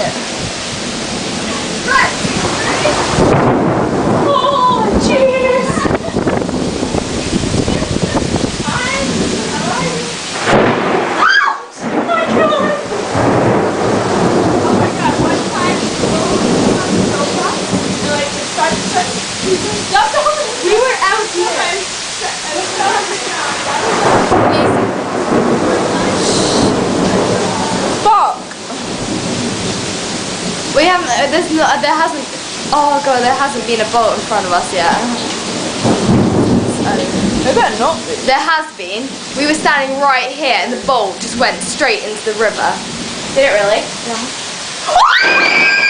it. Oh, jeez! We were out here. Fuck! We haven't, there hasn't, oh god, there hasn't been a boat in front of us yet. They better not be. There has been. We were standing right here and the boat just went straight into the river. Did it really? Yeah.